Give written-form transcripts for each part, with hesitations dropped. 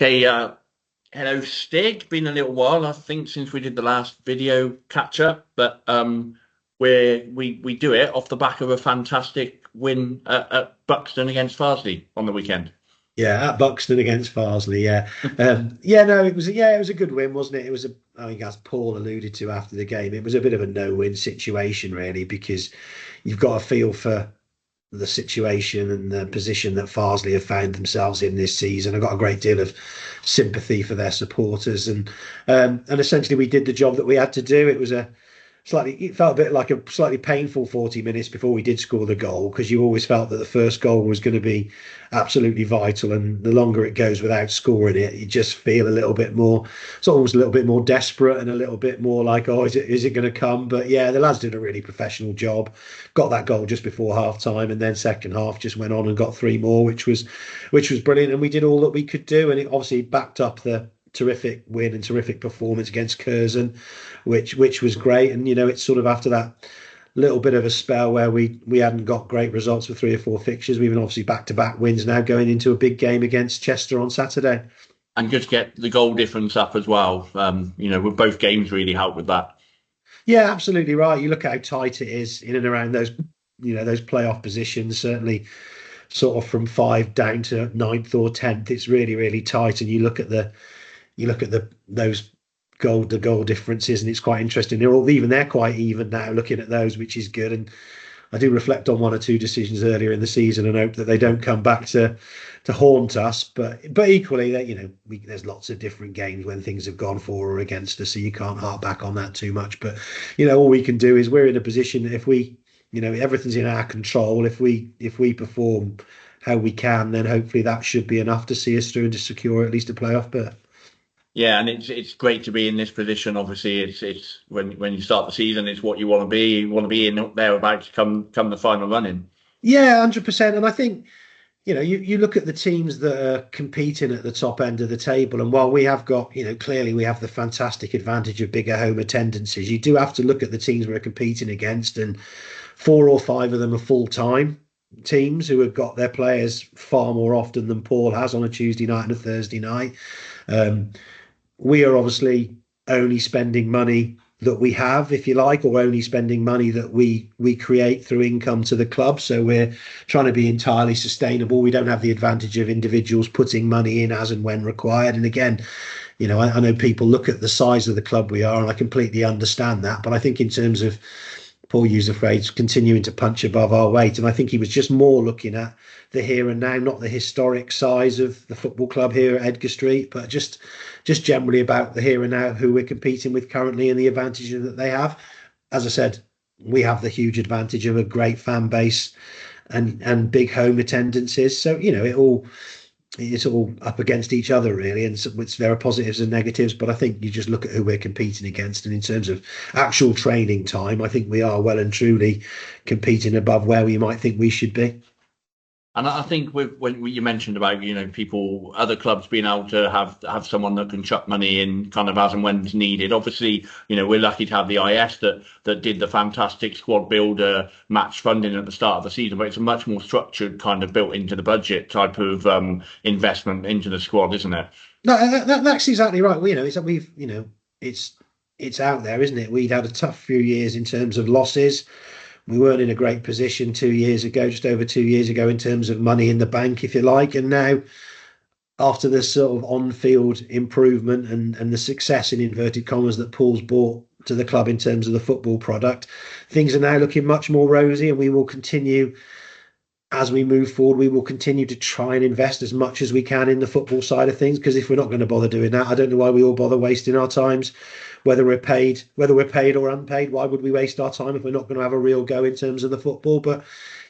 Okay, hello Stig. Been a little while, I think, since we did the last video catch up, but we do it off the back of a fantastic win at Buxton against Farsley on the weekend. Yeah, at Buxton against Farsley. Yeah, no, it was a good win, wasn't it? It was I think as Paul alluded to after the game, it was a bit of a no-win situation really because you've got a feel for the situation and the position that Farsley have found themselves in this season. I've got a great deal of sympathy for their supporters, and essentially we did the job that we had to do. It felt a bit like a slightly painful 40 minutes before we did score the goal because you always felt that the first goal was going to be absolutely vital, and the longer it goes without scoring it, you just feel a little bit more, it's almost a little bit more desperate and a little bit more like, oh, is it going to come? But yeah, the lads did a really professional job, got that goal just before half time, and then second half just went on and got three more, which was brilliant, and we did all that we could do, and it obviously backed up the terrific win and terrific performance against Curzon, which was great. And it's sort of after that little bit of a spell where we hadn't got great results for three or four fixtures. We've been obviously back to back wins now going into a big game against Chester on Saturday. And just get the goal difference up as well. With both games really helped with that. Yeah, absolutely right. You look at how tight it is in and around those playoff positions. Certainly, sort of from five down to ninth or tenth, it's really really tight. And you look at those goal differences, and it's quite interesting. They're quite even now. Looking at those, which is good. And I do reflect on one or two decisions earlier in the season and hope that they don't come back to haunt us. But equally, that there's lots of different games when things have gone for or against us, so you can't harp back on that too much. But all we can do is we're in a position that if we, everything's in our control. If we perform how we can, then hopefully that should be enough to see us through and to secure at least a playoff berth. Yeah, and it's great to be in this position. Obviously, it's when you start the season, it's what you want to be. You want to be in there about to come the final running. Yeah, 100%. And I think you look at the teams that are competing at the top end of the table, and while we have got, clearly we have the fantastic advantage of bigger home attendances, you do have to look at the teams we're competing against, and four or five of them are full-time teams who have got their players far more often than Paul has on a Tuesday night and a Thursday night. Um, we are obviously only spending money that we have, if you like, or only spending money that we create through income to the club. So we're trying to be entirely sustainable. We don't have the advantage of individuals putting money in as and when required. And again, I know people look at the size of the club we are, and I completely understand that. But I think in terms of, Paul used the phrase, continuing to punch above our weight. And I think he was just more looking at the here and now, not the historic size of the football club here at Edgar Street, but just generally about the here and now, who we're competing with currently and the advantages that they have. As I said, we have the huge advantage of a great fan base and big home attendances. So, it's all up against each other really, and so there are positives and negatives, but I think you just look at who we're competing against, and in terms of actual training time, I think we are well and truly competing above where we might think we should be. And I think when you mentioned about people, other clubs being able to have someone that can chuck money in kind of as and when's needed. Obviously, we're lucky to have the IS that did the fantastic squad builder match funding at the start of the season, but it's a much more structured kind of built into the budget type of investment into the squad, isn't it? No, that's exactly right. Well, it's that it's out there, isn't it? We'd had a tough few years in terms of losses. We weren't in a great position 2 years ago, just over 2 years ago, in terms of money in the bank, if you like. And now, after this sort of on-field improvement and the success in inverted commas that Paul's brought to the club in terms of the football product, things are now looking much more rosy, and we will continue as we move forward. We will continue to try and invest as much as we can in the football side of things, because if we're not going to bother doing that, I don't know why we all bother wasting our times, whether we're paid or unpaid. Why would we waste our time if we're not going to have a real go in terms of the football? But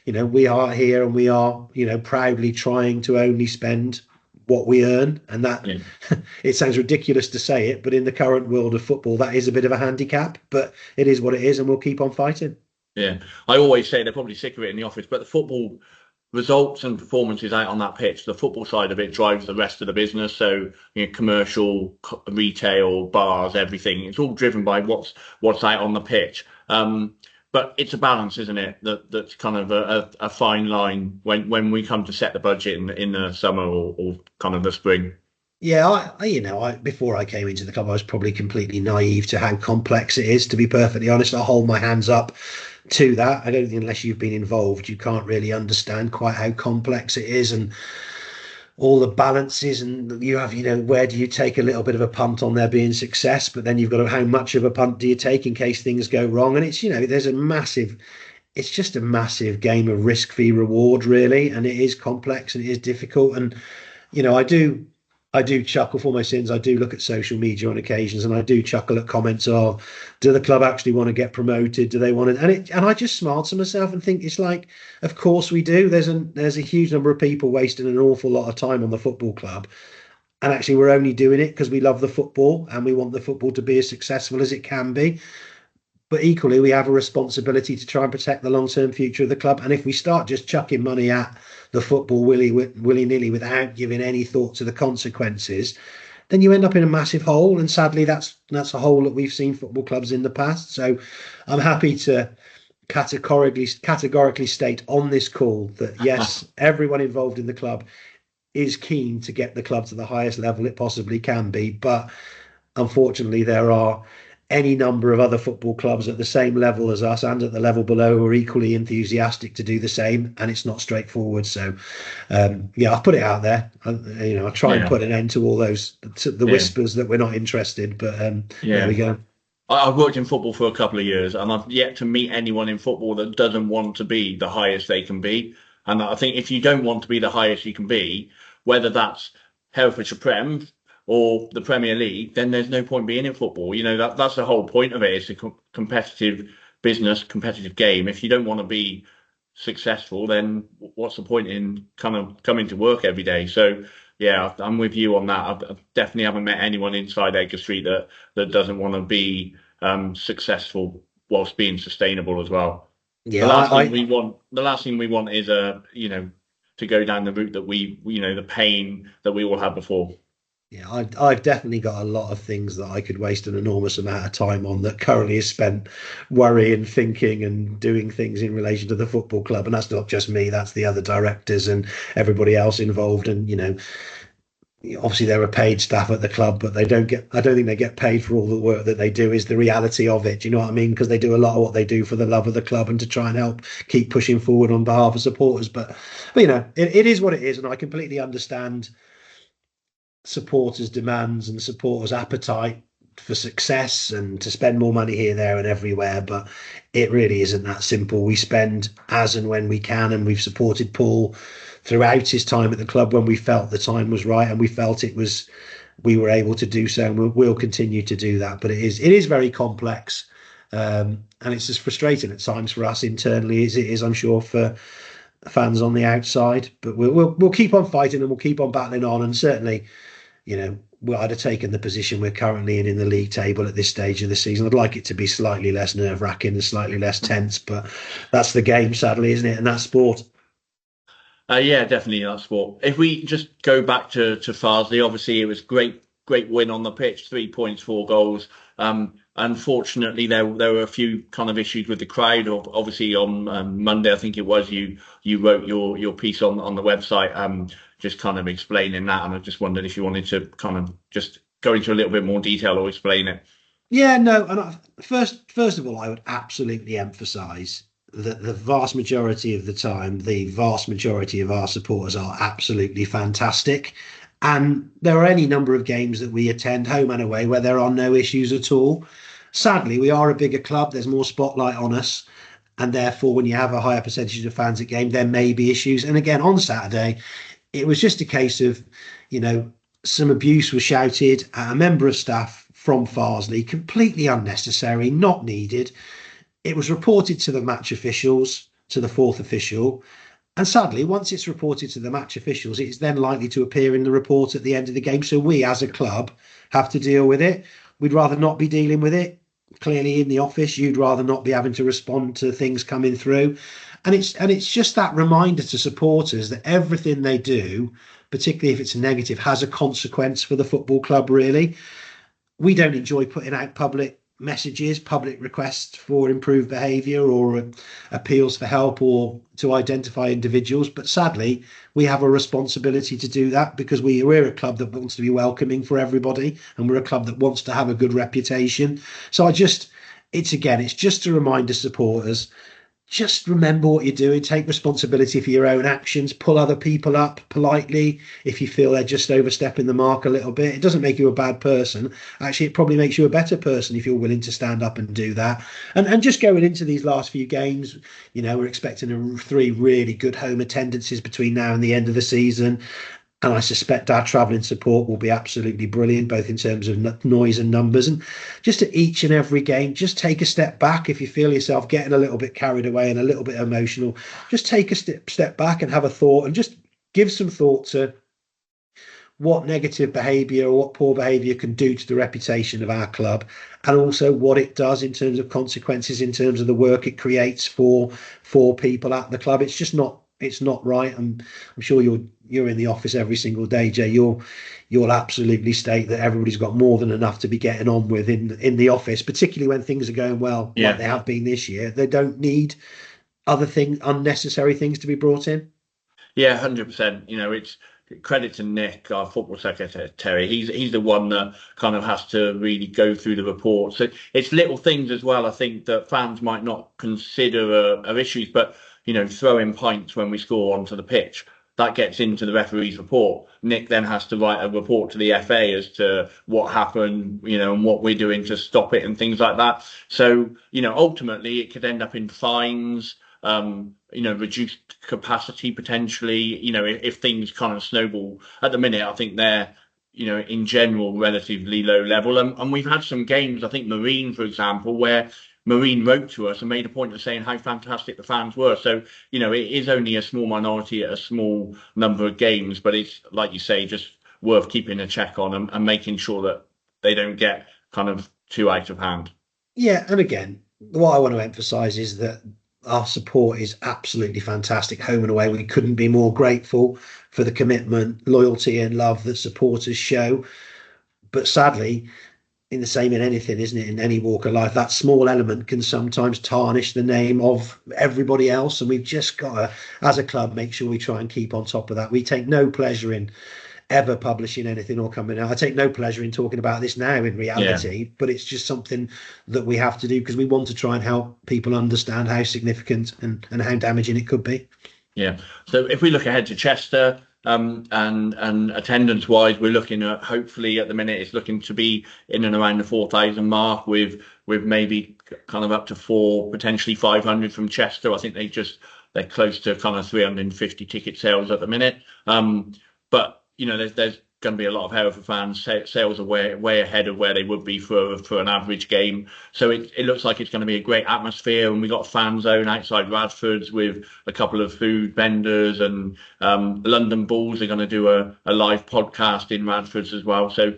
we are here, and we are proudly trying to only spend what we earn, and that Yeah. it sounds ridiculous to say it, but in the current world of football, that is a bit of a handicap, but it is what it is, and we'll keep on fighting. Yeah, I always say they're probably sick of it in the office, but the football results and performances out on that pitch, the football side of it drives the rest of the business. So, commercial, retail, bars, everything. It's all driven by what's out on the pitch. But it's a balance, isn't it? That's kind of a fine line when we come to set the budget in the summer or kind of the spring. Yeah, before I came into the club, I was probably completely naive to how complex it is. To be perfectly honest, I hold my hands up to that. I don't think unless you've been involved, you can't really understand quite how complex it is and all the balances. And you have, where do you take a little bit of a punt on there being success, but then you've got how much of a punt do you take in case things go wrong? And it's, it's just a massive game of risk fee reward, really, and it is complex and it is difficult. And I do chuckle for my sins. I do look at social media on occasions, and I do chuckle at comments of, "Do the club actually want to get promoted? Do they want to?" And I just smile to myself and think it's like, of course we do. There's a huge number of people wasting an awful lot of time on the football club, and actually we're only doing it because we love the football and we want the football to be as successful as it can be. But equally, we have a responsibility to try and protect the long-term future of the club. And if we start just chucking money at the football willy-nilly without giving any thought to the consequences, then you end up in a massive hole. And sadly, that's a hole that we've seen football clubs in the past. So I'm happy to categorically state on this call that yes, everyone involved in the club is keen to get the club to the highest level it possibly can be. But unfortunately, there are any number of other football clubs at the same level as us and at the level below who are equally enthusiastic to do the same, and it's not straightforward. So I've put it out there. I try and put an end to all those whispers that we're not interested, but there we go. I've worked in football for a couple of years, and I've yet to meet anyone in football that doesn't want to be the highest they can be. And I think if you don't want to be the highest you can be, whether that's Herefordshire Prem or the Premier League, then there's no point being in football. That's the whole point of it. It's a competitive business, competitive game. If you don't want to be successful, then what's the point in kind of coming to work every day? So yeah, I'm with you on that. I definitely haven't met anyone inside Edgar Street that doesn't want to be successful whilst being sustainable as well. Yeah, the last thing we want is to go down the route that the pain that we all had before. Yeah, I've definitely got a lot of things that I could waste an enormous amount of time on that currently is spent worrying, thinking and doing things in relation to the football club. And that's not just me, that's the other directors and everybody else involved. And, obviously there are paid staff at the club, but I don't think they get paid for all the work that they do is the reality of it. Do you know what I mean? Because they do a lot of what they do for the love of the club and to try and help keep pushing forward on behalf of supporters. But it is what it is. And I completely understand supporters' demands and supporters' appetite for success and to spend more money here, there, and everywhere. But it really isn't that simple. We spend as and when we can, and we've supported Paul throughout his time at the club when we felt the time was right and we felt we were able to do so, and we'll continue to do that. But it is very complex, and it's as frustrating at times for us internally as it is, I'm sure, for fans on the outside. But we'll keep on fighting and we'll keep on battling on, and certainly, I'd have taken the position we're currently in the league table at this stage of the season. I'd like it to be slightly less nerve-wracking and slightly less tense, but that's the game, sadly, isn't it? And that's sport. Yeah, definitely that's sport. If we just go back to Farsley, obviously it was great win on the pitch, 3 points, 4 goals. Unfortunately, there were a few kind of issues with the crowd. Obviously, on Monday, I think it was, you wrote your piece on the website, just kind of explaining that. And I just wondered if you wanted to kind of just go into a little bit more detail or explain it. Yeah, no. And first of all, I would absolutely emphasise that the vast majority of the time, the vast majority of our supporters are absolutely fantastic. And there are any number of games that we attend, home and away, where there are no issues at all. Sadly, we are a bigger club. There's more spotlight on us. And therefore, when you have a higher percentage of fans at game, there may be issues. And again, on Saturday, it was just a case of, some abuse was shouted at a member of staff from Farsley, completely unnecessary, not needed. It was reported to the match officials, to the fourth official. And sadly, once it's reported to the match officials, it's then likely to appear in the report at the end of the game. So we, as a club, have to deal with it. We'd rather not be dealing with it. Clearly, in the office, you'd rather not be having to respond to things coming through. And it's just that reminder to supporters that everything they do, particularly if it's a negative, has a consequence for the football club, really. We don't enjoy putting out public messages, public requests for improved behaviour or appeals for help or to identify individuals. But sadly, we have a responsibility to do that because we're a club that wants to be welcoming for everybody, and we're a club that wants to have a good reputation. So it's just a reminder, supporters, just remember what you're doing, take responsibility for your own actions, pull other people up politely if you feel they're just overstepping the mark a little bit. It doesn't make you a bad person. Actually, it probably makes you a better person if you're willing to stand up and do that. And just going into these last few games, we're expecting 3 really good home attendances between now and the end of the season. And I suspect our travelling support will be absolutely brilliant, both in terms of noise and numbers. And just at each and every game, just take a step back. If you feel yourself getting a little bit carried away and a little bit emotional, just take a step back and have a thought and just give some thought to what negative behaviour or what poor behaviour can do to the reputation of our club, and also what it does in terms of consequences, in terms of the work it creates for people at the club. It's not right. I'm sure you're in the office every single day, Jay. You'll absolutely state that everybody's got more than enough to be getting on with in the office, particularly when things are going well, like they have been this year. They don't need unnecessary things to be brought in. Yeah, 100%. It's credit to Nick, our football secretary. He's the one that kind of has to really go through the report. So it's little things as well, I think, that fans might not consider are issues, but throwing pints when we score onto the pitch, that gets into the referee's report. Nick then has to write a report to the FA as to what happened, and what we're doing to stop it and things like that. So, ultimately it could end up in fines, reduced capacity potentially, if things kind of snowball. At the minute, I think they're, in general, relatively low level. And we've had some games, I think Marine, for example, where Marine wrote to us and made a point of saying how fantastic the fans were. So, it is only a small minority at a small number of games, but it's, like you say, just worth keeping a check on and making sure that they don't get kind of too out of hand. Yeah, and again, what I want to emphasise is that our support is absolutely fantastic, home and away. We couldn't be more grateful for the commitment, loyalty and love that supporters show. But sadly, the same in anything, isn't it? In any walk of life, that small element can sometimes tarnish the name of everybody else. And we've just got to, as a club, make sure we try and keep on top of that. We take no pleasure in ever publishing anything or coming out. I take no pleasure in talking about this now in reality, but it's just something that we have to do because we want to try and help people understand how significant and how damaging it could be. Yeah. So if we look ahead to Chester, and attendance wise, we're looking at, hopefully at the minute it's looking to be in and around the 4,000 mark with maybe kind of up to 4, potentially 500 from Chester. I think they're close to kind of 350 ticket sales at the minute. But there's going to be a lot of Hereford fans. Sales are way ahead of where they would be for an average game. So it looks like it's going to be a great atmosphere, and we've got a fan zone outside Radford's with a couple of food vendors, and London Bulls are going to do a live podcast in Radford's as well. So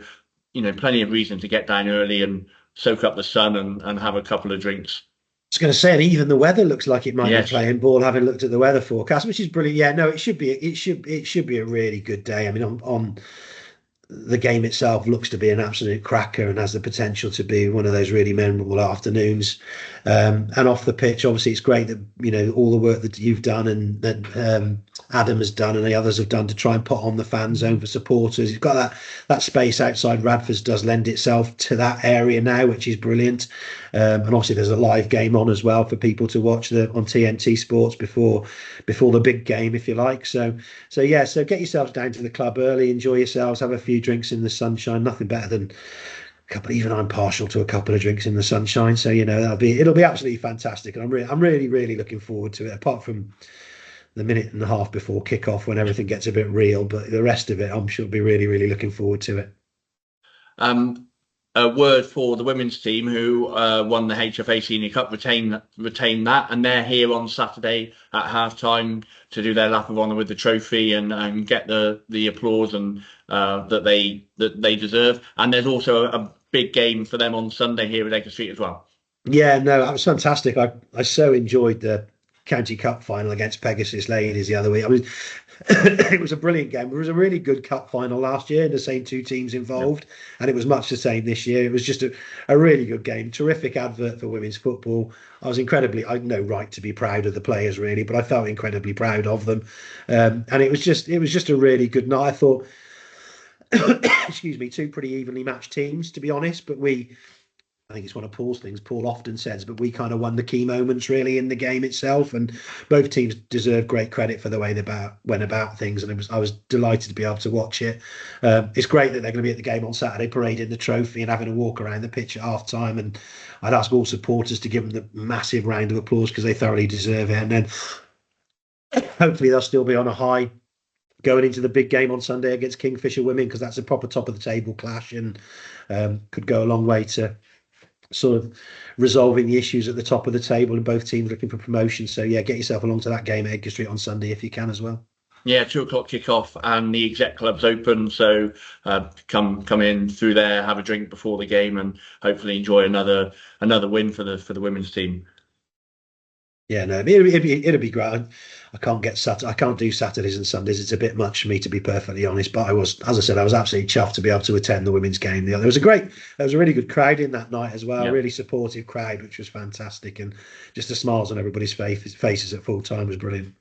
plenty of reason to get down early and soak up the sun and have a couple of drinks. I was going to say, and even the weather looks like it might be playing ball, having looked at the weather forecast, which is brilliant. Yeah, no, it should be a really good day. I mean, on the game itself looks to be an absolute cracker and has the potential to be one of those really memorable afternoons. And off the pitch, obviously, it's great that all the work that you've done and that Adam has done and the others have done to try and put on the fan zone for supporters. You've got that space outside Radford's does lend itself to that area now, which is brilliant. And obviously, there's a live game on as well for people to watch on TNT Sports before the big game, if you like. So get yourselves down to the club early, enjoy yourselves, have a few drinks in the sunshine. Nothing better than even I'm partial to a couple of drinks in the sunshine. So it'll be absolutely fantastic, and I'm really looking forward to it. Apart from the minute and a half before kickoff when everything gets a bit real, but the rest of it, I'm sure, be really looking forward to it. A word for the women's team who won the HFA Senior Cup, retain that, and they're here on Saturday at half-time to do their lap of honour with the trophy and get the applause and that they deserve. And there's also a big game for them on Sunday here at Edgar Street as well. Yeah, no, that was fantastic. I so enjoyed the County Cup final against Pegasus Ladies the other week. I mean, It was a brilliant game. There was a really good cup final last year, the same two teams involved, and it was much the same this year. It was just a really good game, terrific advert for women's football. I was I had no right to be proud of the players really, but I felt incredibly proud of them. And it was just a really good night. I thought, excuse me, two pretty evenly matched teams, to be honest, but I think it's one of Paul's things. Paul often says, but we kind of won the key moments really in the game itself, and both teams deserve great credit for the way they went about things. And I was delighted to be able to watch it. It's great that they're going to be at the game on Saturday, parading the trophy and having a walk around the pitch at half time. And I'd ask all supporters to give them the massive round of applause because they thoroughly deserve it. And then hopefully they'll still be on a high going into the big game on Sunday against Kingfisher Women, because that's a proper top of the table clash and could go a long way to sort of resolving the issues at the top of the table and both teams looking for promotion. So yeah, get yourself along to that game at Edgar Street on Sunday if you can as well. Yeah, 2 o'clock kickoff, and the exec club's open, so come in through there, have a drink before the game, and hopefully enjoy another win for the women's team. Yeah, no, it'd be great. I can't do Saturdays and Sundays. It's a bit much for me, to be perfectly honest. But as I said, I was absolutely chuffed to be able to attend the women's game. There was a really good crowd in that night as well. Yeah. A really supportive crowd, which was fantastic, and just the smiles on everybody's faces at full time was brilliant.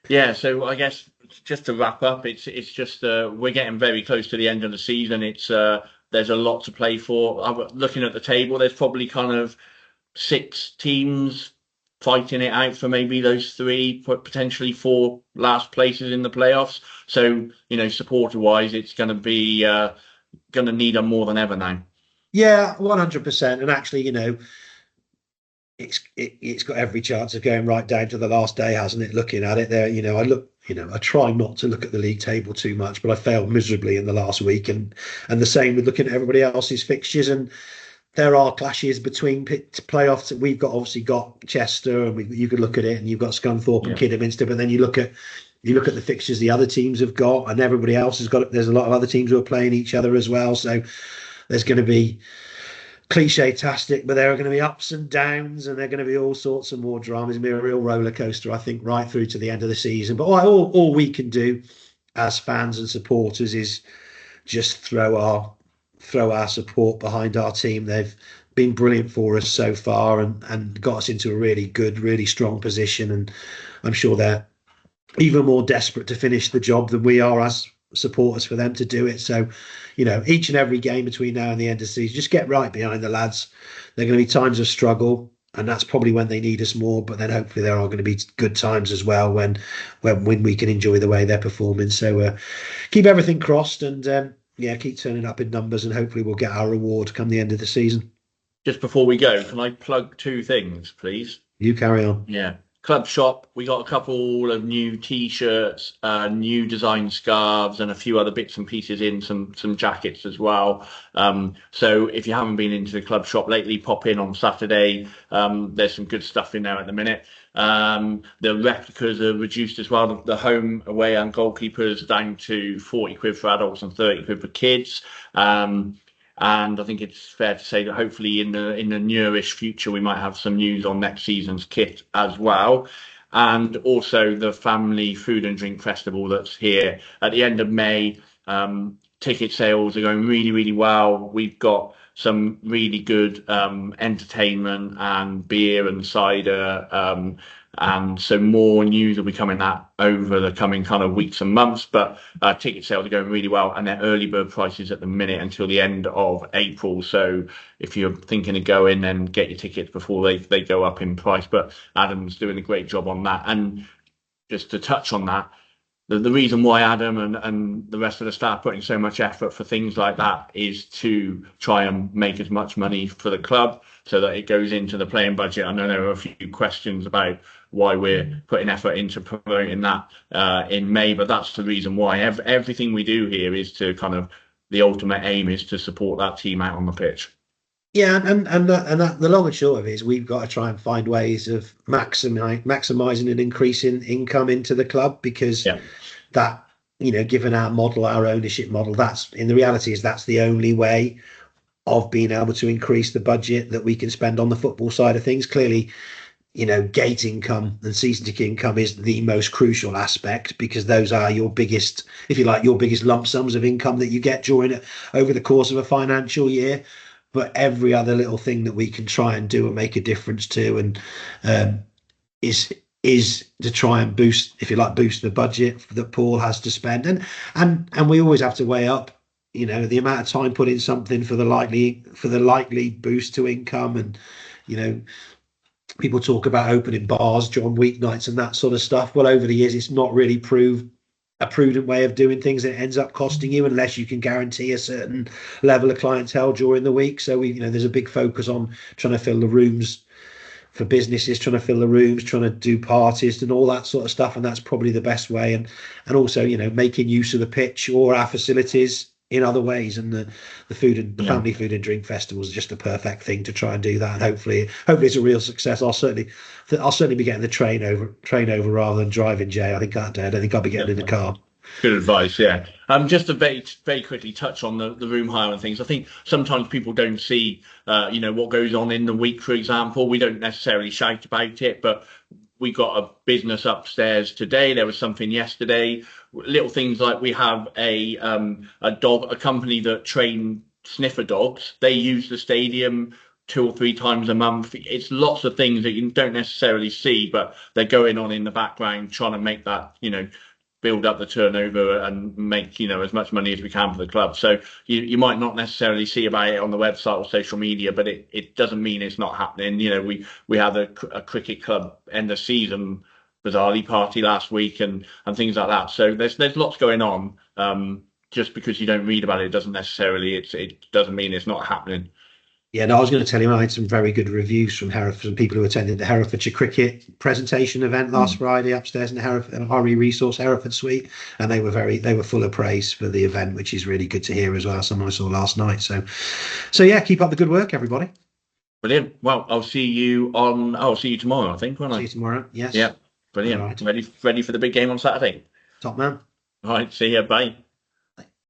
Yeah, so I guess just to wrap up, it's just we're getting very close to the end of the season. It's there's a lot to play for. Looking at the table, there's probably kind of 6 teams fighting it out for maybe those 3, potentially 4 last places in the playoffs. So, supporter-wise, it's going to be going to need them more than ever now. Yeah, 100%. And actually, it's got every chance of going right down to the last day, hasn't it? Looking at it there, I try not to look at the league table too much, but I failed miserably in the last week, and the same with looking at everybody else's fixtures. And there are clashes between playoffs. We've obviously got Chester, and you could look at it, and you've got Scunthorpe and Kidderminster. But then you look at the fixtures the other teams have got, and everybody else has got. There's a lot of other teams who are playing each other as well. So there's going to be cliche-tastic, but there are going to be ups and downs, and there are going to be all sorts of more dramas. It'll be a real roller coaster, I think, right through to the end of the season. But all we can do as fans and supporters is just throw our support behind our team. They've been brilliant for us so far and got us into a really good, really strong position. And I'm sure they're even more desperate to finish the job than we are as supporters for them to do it. So, each and every game between now and the end of the season, just get right behind the lads. There are going to be times of struggle, and that's probably when they need us more. But then hopefully there are going to be good times as well when we can enjoy the way they're performing. So keep everything crossed, and keep turning up in numbers, and hopefully we'll get our reward come the end of the season. Just before we go, can I plug 2 things, please? You carry on. Yeah. Club shop, we got a couple of new T-shirts, new design scarves, and a few other bits and pieces in some jackets as well. So if you haven't been into the club shop lately, pop in on Saturday. There's some good stuff in there at the minute. The replicas are reduced as well. The home, away, and goalkeepers down to 40 quid for adults and 30 quid for kids. And I think it's fair to say that hopefully in the nearish future, we might have some news on next season's kit as well. And also the family food and drink festival that's here at the end of May. Ticket sales are going really, really well. We've got some really good entertainment and beer and cider. And so more news will be coming out over the coming kind of weeks and months. But ticket sales are going really well, and they're early bird prices at the minute until the end of April. So if you're thinking of going, then get your tickets before they go up in price. But Adam's doing a great job on that. And just to touch on that, the reason why Adam and the rest of the staff putting so much effort for things like that is to try and make as much money for the club so that it goes into the playing budget. I know there are a few questions about why we're putting effort into promoting that in May, but that's the reason why. Everything we do here is to kind of, the ultimate aim is to support that team out on the pitch. Yeah, and the long and short of it is we've got to try and find ways of maximising and increasing income into the club, because that, given our model, our ownership model, that's the only way of being able to increase the budget that we can spend on the football side of things. Clearly, gate income and season ticket income is the most crucial aspect, because those are your biggest, if you like, your biggest lump sums of income that you get over the course of a financial year. But every other little thing that we can try and do and make a difference to, and is to try and boost, if you like, boost the budget that Paul has to spend, and we always have to weigh up, the amount of time put in something for the likely boost to income. And people talk about opening bars during weeknights and that sort of stuff. Well, over the years, it's not really proved a prudent way of doing things. It ends up costing you, unless you can guarantee a certain level of clientele during the week. So there's a big focus on trying to fill the rooms for businesses, trying to fill the rooms, trying to do parties and all that sort of stuff. And that's probably the best way. And also, making use of the pitch or our facilities in other ways. And the family food and drink festival is just a perfect thing to try and do that. And hopefully it's a real success. I'll certainly be getting the train over rather than driving, Jay. I think that day I don't think I'll be getting in the car. Good advice, yeah. Just to very, very quickly touch on the room hire and things. I think sometimes people don't see, what goes on in the week, for example. We don't necessarily shout about it, but we got a business upstairs today. There was something yesterday. Little things like we have a company that train sniffer dogs. They use the stadium 2 or 3 times a month. It's lots of things that you don't necessarily see, but they're going on in the background, trying to make that, build up the turnover and make as much money as we can for the club. So you might not necessarily see about it on the website or social media, but it doesn't mean it's not happening. We had a cricket club end of season bizarrely party last week and things like that. So there's lots going on. Just because you don't read about it doesn't necessarily it doesn't mean it's not happening. Yeah, no, I was going to tell you, I had some very good reviews from people who attended the Herefordshire Cricket presentation event last Friday upstairs in the RE Resource Hereford Suite, and they were full of praise for the event, which is really good to hear as well. Someone I saw last night. So yeah, keep up the good work, everybody. Brilliant. Well, I'll see you tomorrow, I think, won't I? See you tomorrow. Yes. Yeah. Brilliant. Right. Ready for the big game on Saturday. Top man. All right. See you. Bye.